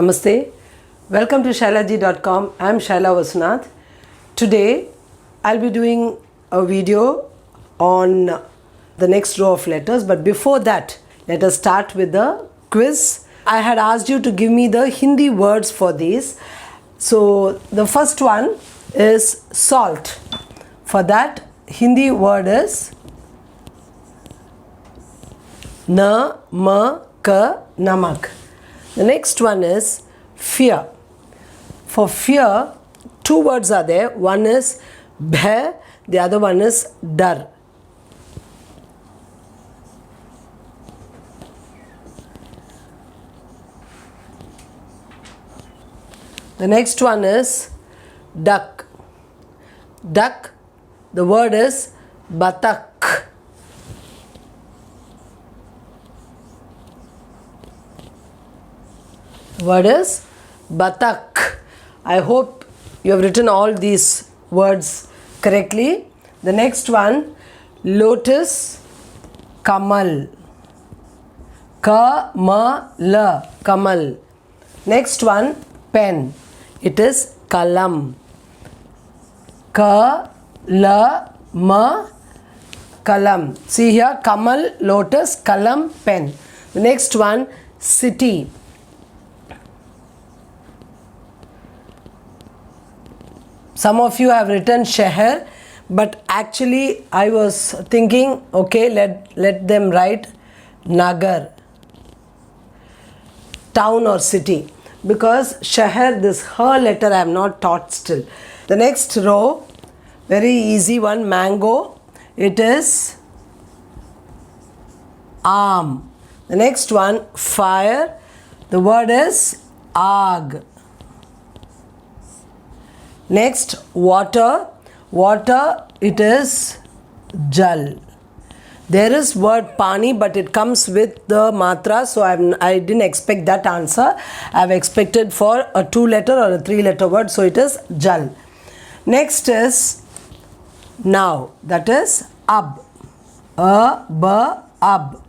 Namaste. Welcome to shailaji.com. I am Shaila Vasunath. Today I'll be doing a video on the next row of letters, but before that let us start with the quiz. I had asked you to give me the Hindi words for these. So the first one is salt. For that Hindi word is na ma ka namak. The next one is fear. For fear, two words are there. One is bhay, the other one is dar. The next one is duck. Duck, the word is batak. Word is batak. I hope you have written all these words correctly. The next one, lotus, kamal. Ka-ma-la, kamal. Next one, pen. It is kalam. Ka-la-ma, kalam. See here, kamal, lotus, kalam, pen. The next one, city. Some of you have written sheher, but actually I was thinking, okay, let them write nagar, town or city, because sheher, this her letter I have not taught still. The next row, very easy one, mango. It is aam. The next one, fire. The word is aag. Next, water. Water, it is jal. There is word pani, but it comes with the matra, so I didn't expect that answer. I have expected for a 2-letter or a 3-letter word, so it is jal. Next is now, that is ab. Ab.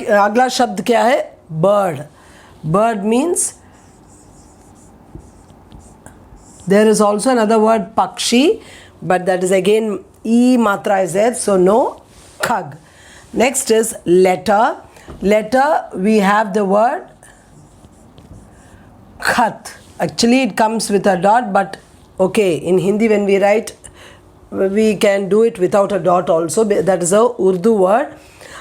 अगला शब्द क्या है? Bird. Bird means. There is also another word pakshi, but that is again e matra is there, so no khag. Next is letter. Letter, we have the word khat. Actually it comes with a dot, but okay, in Hindi when we write, we can do it without a dot also. That is a Urdu word.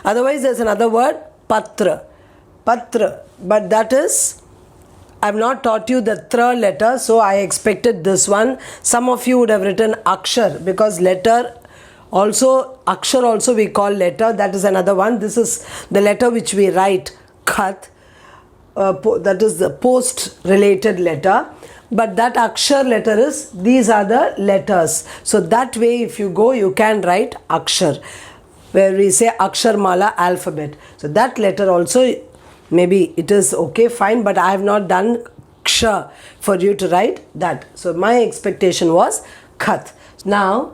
Otherwise there is another word patra. Patra, but that is, I have not taught you the tra letter, so I expected this one. Some of you would have written akshar, because letter also, akshar also we call letter. That is another one. This is the letter which we write, khat. That is the post related letter. But that akshar letter is, these are the letters. So that way if you go, you can write akshar, where we say akshar mala alphabet. So that letter also, maybe it is okay, fine, but I have not done ksha for you to write that. So my expectation was khat. Now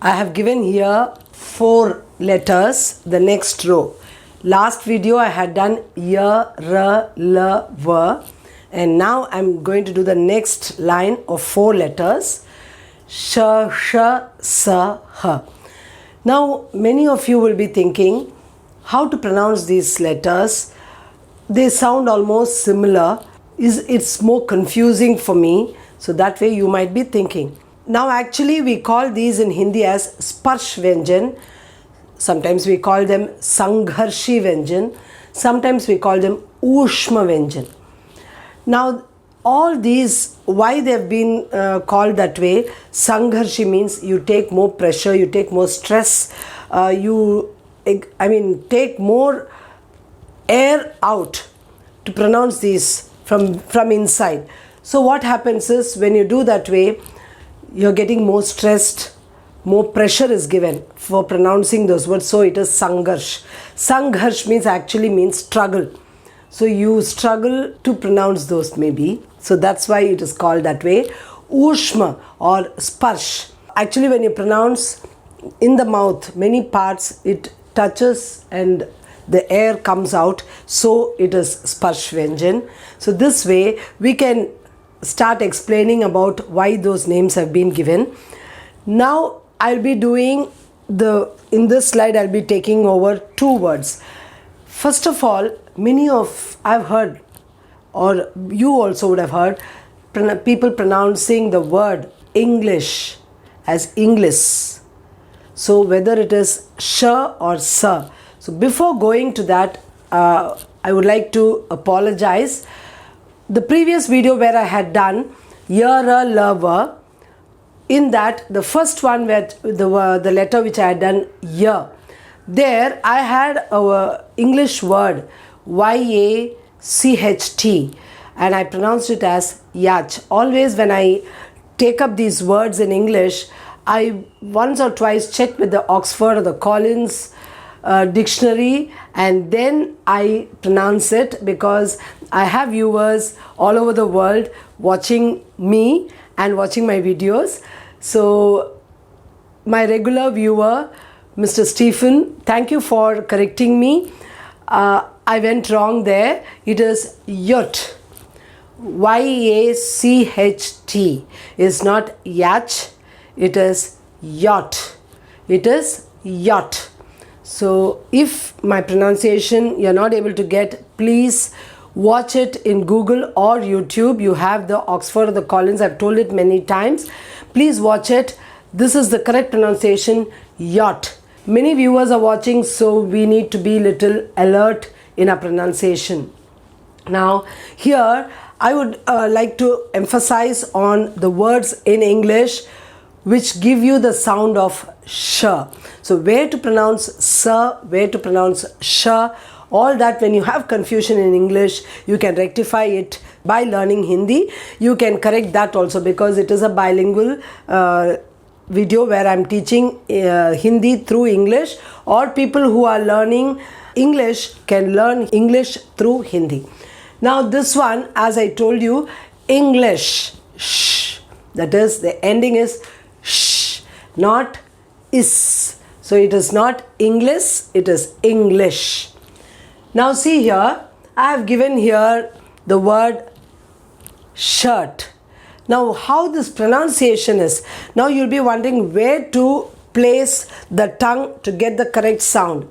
I have given here 4 letters, the next row. Last video I had done ya, ra, la, va, and now I am going to do the next line of 4 letters. Sh, sa, ha. Now many of you will be thinking how to pronounce these letters. They sound almost similar. It's more confusing for me, so that way you might be thinking. Now actually we call these in Hindi as sparsh vyanjan. Sometimes we call them sangharshi vyanjan. Sometimes we call them ushma vyanjan. Now all these, why they have been called that way? Sangharshi means you take more pressure, you take more stress, take more air out to pronounce these from inside. So what happens is, when you do that way, you're getting more stressed, more pressure is given for pronouncing those words, so it is sangharsh. Sangharsh means struggle. So you struggle to pronounce those maybe, so that's why it is called that way. Ushma or sparsh. Actually when you pronounce in the mouth, many parts it touches and the air comes out, so it is Sparsh Vyanjan. So this way we can start explaining about why those names have been given. Now I'll be doing in this slide I'll be taking over two words. First of all, I've heard, or you also would have heard, people pronouncing the word English as English. So whether it is sh or sa. So before going to that, I would like to apologize. The previous video where I had done yara lava, in that the first one where the letter which I had done ya, there I had our English word yacht, and I pronounced it as yach. Always when I take up these words in English, I once or twice check with the Oxford or the Collins dictionary, and then I pronounce it, because I have viewers all over the world watching me and watching my videos. So my regular viewer, Mr. Stephen, thank you for correcting me. I went wrong there. It is yacht. Y-A-C-H-T. It's not yach. It is yacht. It is yacht. So if my pronunciation you're not able to get, please watch it in Google or YouTube. You have the Oxford or the Collins. I've told it many times. Please watch it. This is the correct pronunciation, yacht. Many viewers are watching, so we need to be little alert in our pronunciation. Now here I would like to emphasize on the words in English which give you the sound of sh. So where to pronounce sa, where to pronounce sh, all that, when you have confusion in English, you can rectify it by learning Hindi. You can correct that also, because it is a bilingual video where I'm teaching Hindi through English, or people who are learning English can learn English through Hindi. Now this one, as I told you, English, sh, that is the ending is sh, not is. So it is not English, it is English. Now see here, I have given here the word shirt. Now how this pronunciation is, now you'll be wondering where to place the tongue to get the correct sound.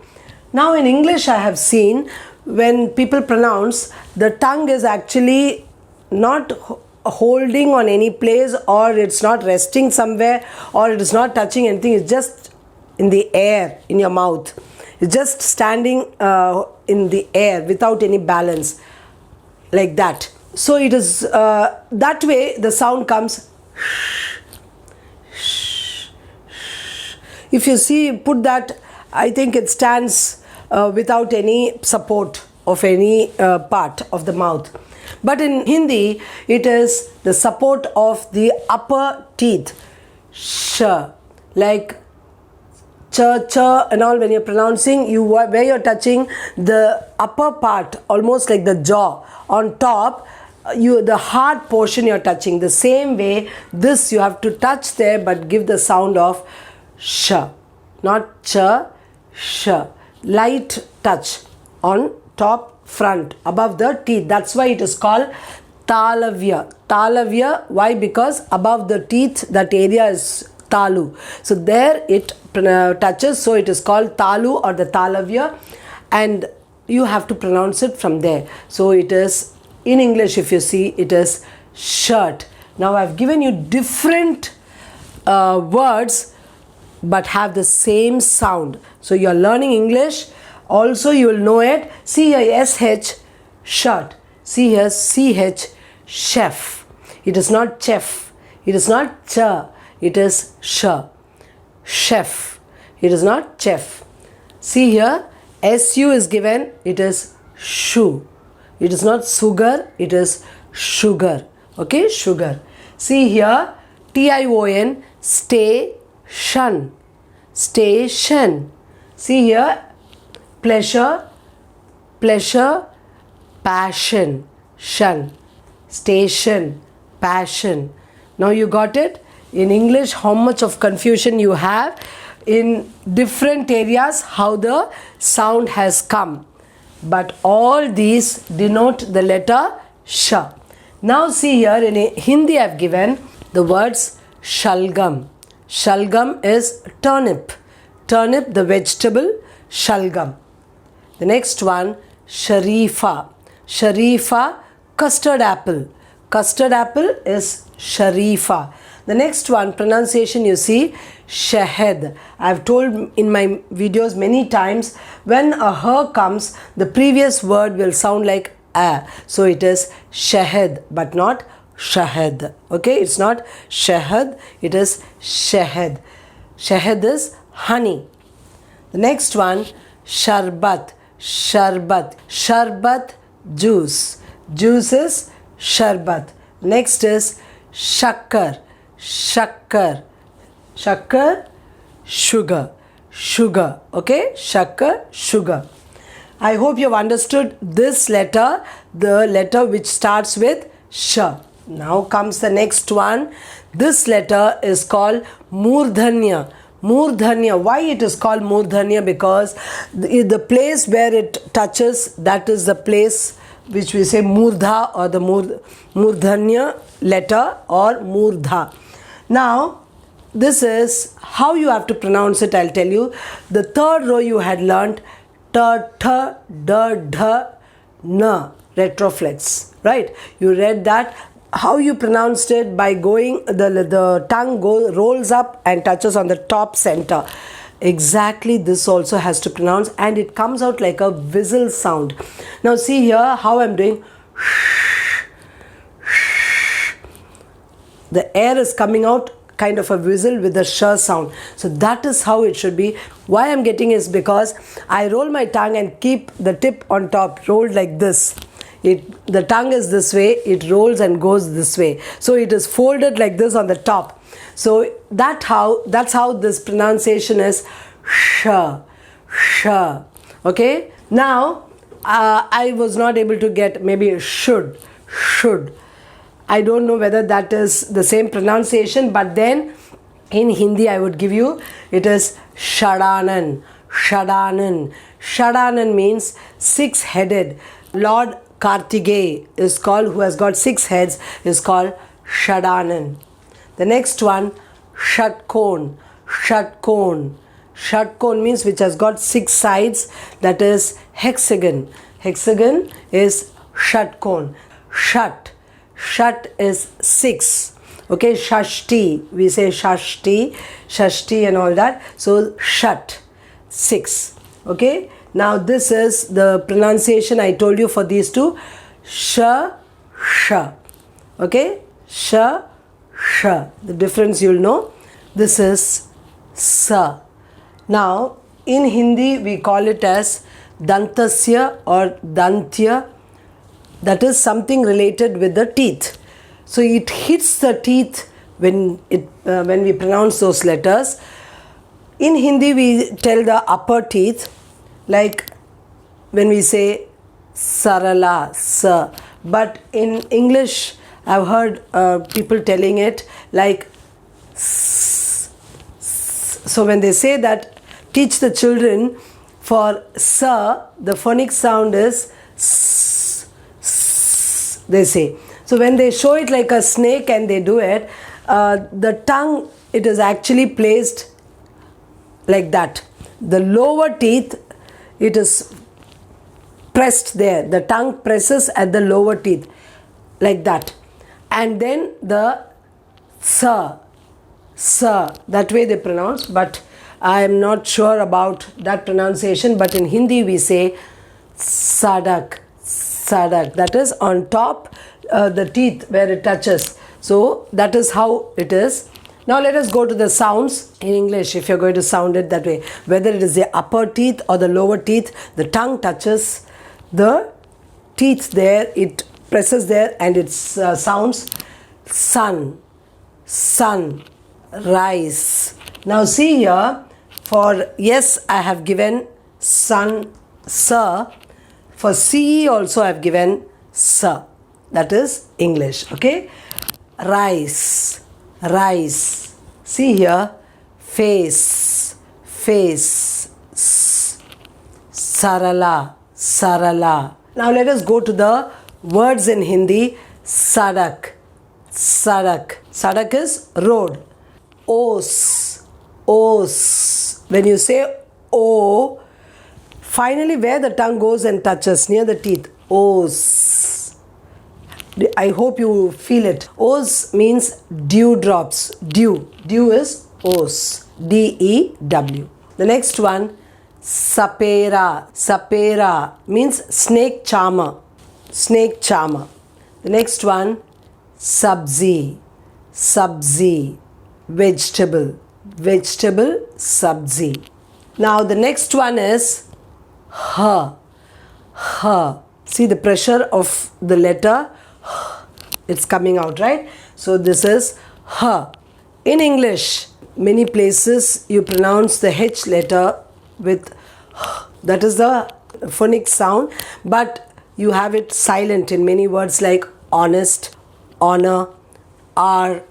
Now in English I have seen, when people pronounce, the tongue is actually not holding on any place, or it's not resting somewhere, or it is not touching anything. It's just in the air in your mouth. It's just standing in the air without any balance, like that. So it is that way the sound comes. If you see, put that, I think it stands without any support of any part of the mouth. But in Hindi, it is the support of the upper teeth. Sh, like cha, cha and all. When you're pronouncing, where you're touching the upper part, almost like the jaw on top, the hard portion you're touching. The same way, this you have to touch there, but give the sound of sh, not cha, sh. Light touch on top, front, above the teeth. That's why it is called talavya. Talavya, why? Because above the teeth, that area is talu. So there it touches, so it is called talu or the talavya, and you have to pronounce it from there. So it is, in English, if you see, it is shirt. Now I've given you different words but have the same sound. So you're learning English, also you will know it. See here, SH, shirt. See here, CH, chef. It is not chef. It is not cha. It is sh. Chef. It is not chef. See here, SU is given. It is shoe. It is not sugar. It is sugar. Okay, sugar. See here, TION, stay, shun. Station. See here, pleasure, pleasure, passion, shun. Station, passion. Now you got it? In English, how much of confusion you have? in different areas how the sound has come. But all these denote the letter sh. Now see here in Hindi I have given the words shalgam. Shalgam is turnip. Turnip, the vegetable, shalgam. The next one, sharifa. Sharifa, custard apple. Custard apple is sharifa. The next one, pronunciation you see, shahed. I have told in my videos many times, when a h comes, the previous word will sound like a. So it is shahed, but not shahed. Okay, it's not shahed, it is shahed. Shahed is honey. The next one, sharbat. Sharbat. Sharbat, juice. Juice is sharbat. Next is shakkar. Shakkar. Shakkar, sugar. Sugar. Okay, shakkar, sugar. I hope you have understood this letter, the letter which starts with sh. Now comes the next one. This letter is called Murdhanya. Murdhanya. Why it is called Murdhanya? Because the place where it touches, that is the place which we say Murdha, or the Murdhanya letter, or Murdha. Now this is how you have to pronounce it. I'll tell you. The third row you had learnt ta, tha, da, dha, na, retroflex, right? You read that. How you pronounced it? By going, the tongue rolls up and touches on the top center. Exactly this also has to pronounce, and it comes out like a whistle sound. Now see here how I'm doing. The air is coming out kind of a whistle with a sh sound. So that is how it should be. Why I'm getting is because I roll my tongue and keep the tip on top rolled like this. The tongue is this way, it rolls and goes this way. So it is folded like this on the top. So that's how this pronunciation is sh, sh. Okay. Now I was not able to get, maybe should. I don't know whether that is the same pronunciation, but then in Hindi I would give you, it is Shadanan. Shadanan. Shadanan means six-headed. Lord Kartikeya is called, who has got 6 heads, is called Shadanan. The next one, Shatkon. Shatkon. Shatkon means which has got 6 sides, that is hexagon. Hexagon is Shatkon. Shat. Shat is 6. Okay, Shashti. We say Shashti, Shashti and all that. So Shat, 6. Okay. Now this is the pronunciation I told you for these two. Sh, sh. Okay. Sh, sh. The difference you'll know. This is sa. Now in Hindi we call it as Dantasya or Dantya. That is something related with the teeth. So it hits the teeth when we pronounce those letters. In Hindi we tell the upper teeth, like when we say Sarala, sa. But in English I've heard people telling it like s. So when they say that, teach the children for sa, the phonic sound is s. They say. So when they show it like a snake and they do it, the tongue, it is actually placed like that. The lower teeth, it is pressed there. The tongue presses at the lower teeth like that. And then the sa, that way they pronounce, but I am not sure about that pronunciation. But in Hindi we say sadak. Sadak, that is on top, the teeth where it touches. So that is how it is. Now let us go to the sounds in English. If you're going to sound it that way, whether it is the upper teeth or the lower teeth, the tongue touches the teeth there, it presses there, and it sounds sun, sun, rise. Now see here, for yes I have given sun, sir. For CE also I have given sa. That is English. Okay. Rice. Rice. See here. Face. face. Sarala, sarala. Now let us go to the words in Hindi. Sadak, sadak. Sadak is road. Os, os. When you say O, finally where the tongue goes and touches, near the teeth. Os. I hope you feel it. Os means dewdrops. Dew. Dew is os. D-E-W. The next one, sapera. Sapera means snake charmer. Snake charmer. The next one, sabzi. Sabzi. Vegetable. Vegetable, sabzi. Now the next one is ha. Ha. See the pressure of the letter. It's coming out, right? So this is ha. In English, many places you pronounce the H letter with that is the phonic sound, but you have it silent in many words like honest, honor, are,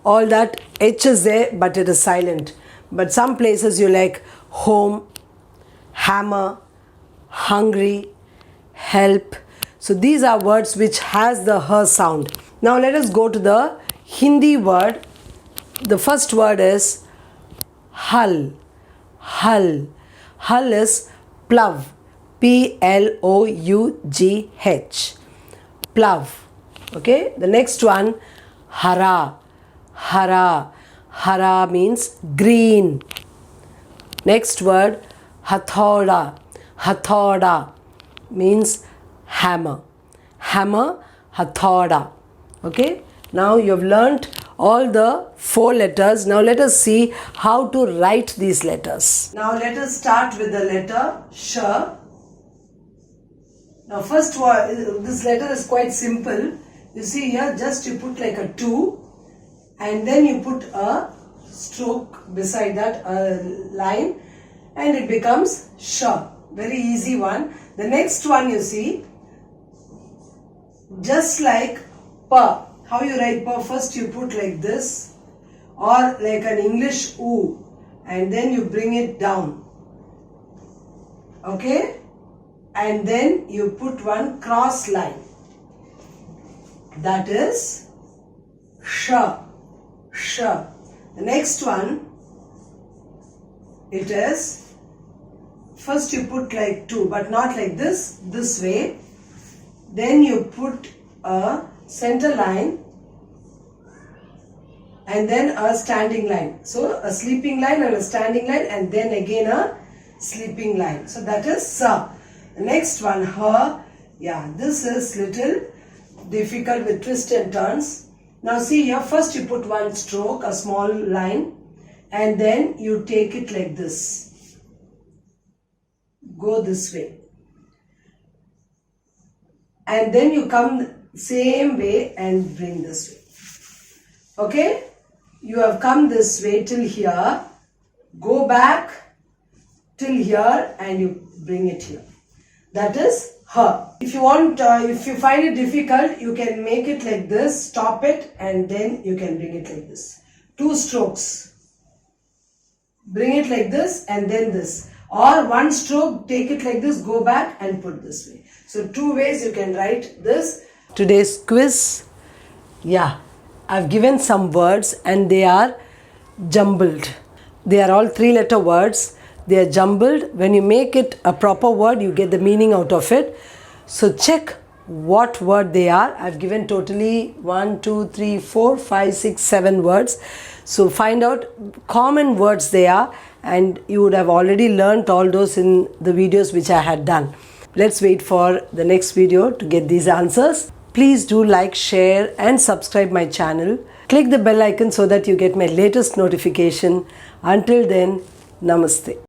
all that H is there but it is silent. But some places you like home, hammer, hungry, help. So these are words which has the her sound. Now let us go to the Hindi word. The first word is hull. Hull. Hull is plough. P-L-O-U-G-H. Plough. Okay. The next one, hara. Hara. Hara means green. Next word, hathoda. Hathoda means hammer. Hammer, hathoda. Okay. Now you have learnt all the 4 letters. Now let us see how to write these letters. Now let us start with the letter sh. Now first word, this letter is quite simple. You see here, just you put like a 2 and then you put a stroke beside that, a line, and it becomes sh. Very easy one. The next one you see, just like pa. How you write pa? First you put like this, or like an English oo, and then you bring it down. Okay? And then you put one cross line. That is sh. Sh. The next one, it is, first you put like 2, but not like this way. Then you put a center line and then a standing line. So a sleeping line and a standing line and then again a sleeping line. So that is sa. The next one, ha. Yeah, this is little difficult with twists and turns. Now see here, first you put one stroke, a small line, and then you take it like this. Go this way. And then you come same way and bring this way. Okay? You have come this way till here. Go back till here and you bring it here. That is her. If you want, if you find it difficult, you can make it like this, stop it, and then you can bring it like this. 2 strokes. Bring it like this and then this. Or 1 stroke, take it like this, go back and put this way. So 2 ways you can write this. Today's quiz. Yeah, I've given some words and they are jumbled. They are all 3-letter words. They are jumbled. When you make it a proper word, you get the meaning out of it. So check what word they are. I've given totally 1, 2, 3, 4, 5, 6, 7 words. So find out common words they are, and you would have already learnt all those in the videos which I had done. Let's wait for the next video to get these answers. Please do like, share and subscribe my channel. Click the bell icon so that you get my latest notification. Until then, Namaste.